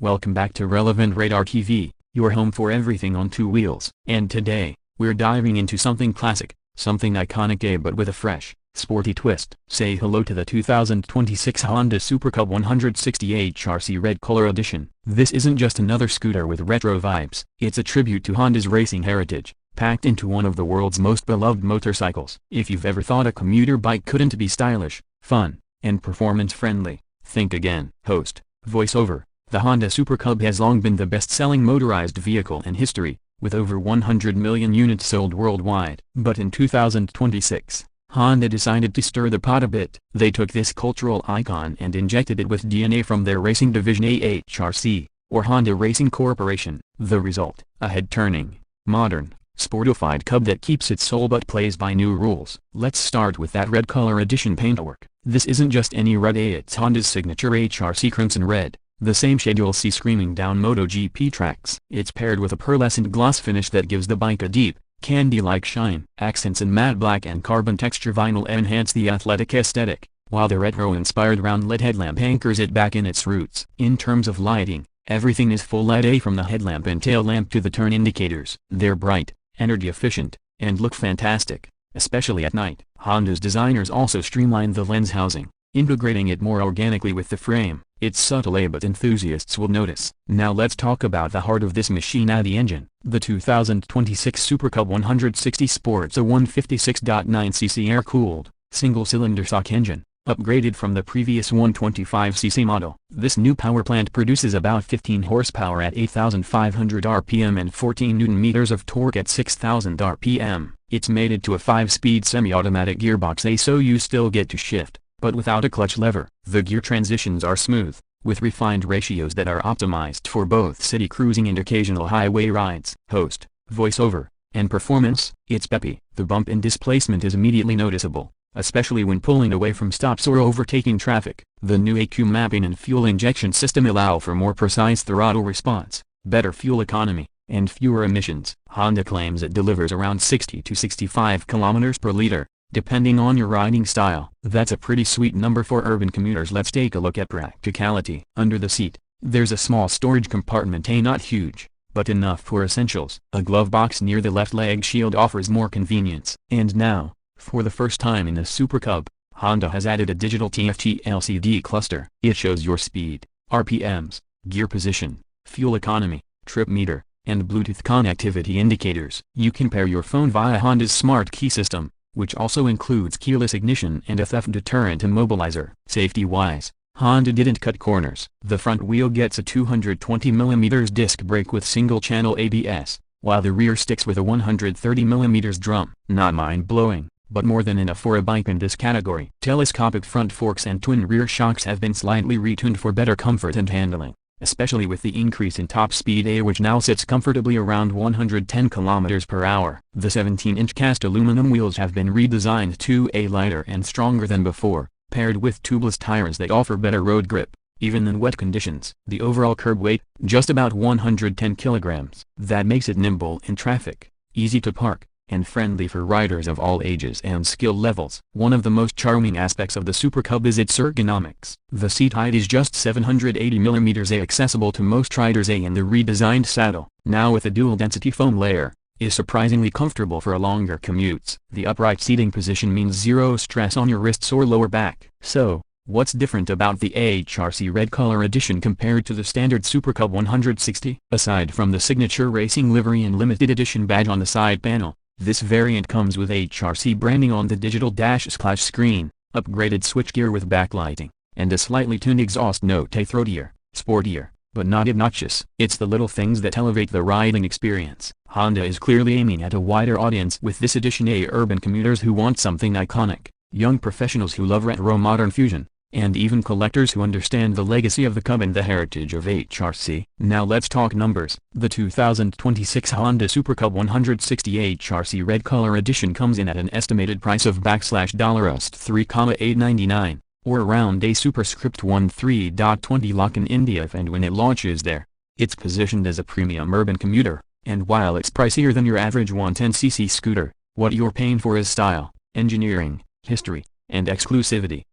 Welcome back to Relevant Radar TV, your home for everything on two wheels. And today, we're diving into something classic, something iconic but with a fresh, sporty twist. Say hello to the 2026 Honda Super Cub 160 HRC Red Color Edition. This isn't just another scooter with retro vibes. It's a tribute to Honda's racing heritage, packed into one of the world's most beloved motorcycles. If you've ever thought a commuter bike couldn't be stylish, fun, and performance-friendly, think again. Host, voiceover. The Honda Super Cub has long been the best-selling motorized vehicle in history, with over 100 million units sold worldwide. But in 2026, Honda decided to stir the pot a bit. They took this cultural icon and injected it with DNA from their racing division HRC, or Honda Racing Corporation. The result? A head-turning, modern, sportified Cub that keeps its soul but plays by new rules. Let's start with that Red Color Edition paintwork. This isn't just any red, it's Honda's signature HRC Crimson Red. The same shade you'll see screaming down MotoGP tracks. It's paired with a pearlescent gloss finish that gives the bike a deep, candy-like shine. Accents in matte black and carbon texture vinyl enhance the athletic aesthetic, while the retro-inspired round LED headlamp anchors it back in its roots. In terms of lighting, everything is full LED from the headlamp and tail lamp to the turn indicators. They're bright, energy-efficient, and look fantastic, especially at night. Honda's designers also streamlined the lens housing, integrating it more organically with the frame. It's subtle but enthusiasts will notice. Now let's talk about the heart of this machine, the engine. The 2026 Super Cub 160 sports a 156.9cc air-cooled, single-cylinder stock engine, upgraded from the previous 125cc model. This new power plant produces about 15 horsepower at 8,500 rpm and 14 Nm of torque at 6,000 rpm. It's mated to a 5-speed semi-automatic gearbox, so you still get to shift, but without a clutch lever. The gear transitions are smooth, with refined ratios that are optimized for both city cruising and occasional highway rides. Host, voiceover, and performance. It's peppy. The bump in displacement is immediately noticeable, especially when pulling away from stops or overtaking traffic. The new EQ mapping and fuel injection system allow for more precise throttle response, better fuel economy, and fewer emissions. Honda claims it delivers around 60 to 65 km per liter, depending on your riding style. That's a pretty sweet number for urban commuters. Let's take a look at practicality. Under the seat, there's a small storage compartment, not huge, but enough for essentials. A glove box near the left leg shield offers more convenience. And now, for the first time in the Super Cub, Honda has added a digital TFT LCD cluster. It shows your speed, RPMs, gear position, fuel economy, trip meter, and Bluetooth connectivity indicators. You can pair your phone via Honda's smart key system, which also includes keyless ignition and a theft deterrent immobilizer. Safety-wise, Honda didn't cut corners. The front wheel gets a 220mm disc brake with single-channel ABS, while the rear sticks with a 130mm drum. Not mind-blowing, but more than enough for a bike in this category. Telescopic front forks and twin rear shocks have been slightly retuned for better comfort and handling, especially with the increase in top speed, which now sits comfortably around 110 km per hour. The 17-inch cast aluminum wheels have been redesigned to be lighter and stronger than before, paired with tubeless tires that offer better road grip, even in wet conditions. The overall curb weight, just about 110 kilograms. That makes it nimble in traffic, easy to park, and friendly for riders of all ages and skill levels. One of the most charming aspects of the Super Cub is its ergonomics. The seat height is just 780mm, accessible to most riders, and the redesigned saddle, now with a dual-density foam layer, is surprisingly comfortable for longer commutes. The upright seating position means zero stress on your wrists or lower back. So, what's different about the HRC Red Color Edition compared to the standard Super Cub 160? Aside from the signature racing livery and limited edition badge on the side panel, this variant comes with HRC branding on the digital dash/splash screen, upgraded switchgear with backlighting, and a slightly tuned exhaust note. Throatier, sportier, but not obnoxious. It's the little things that elevate the riding experience. Honda is clearly aiming at a wider audience with this edition, urban commuters who want something iconic, young professionals who love retro-modern fusion, and even collectors who understand the legacy of the Cub and the heritage of HRC. Now let's talk numbers. The 2026 Honda Super Cub 160 HRC Red Color Edition comes in at an estimated price of $3,899, or around a superscript 13.20 lakh in India if and when it launches there. It's positioned as a premium urban commuter, and while it's pricier than your average 110cc scooter, what you're paying for is style, engineering, history, and exclusivity.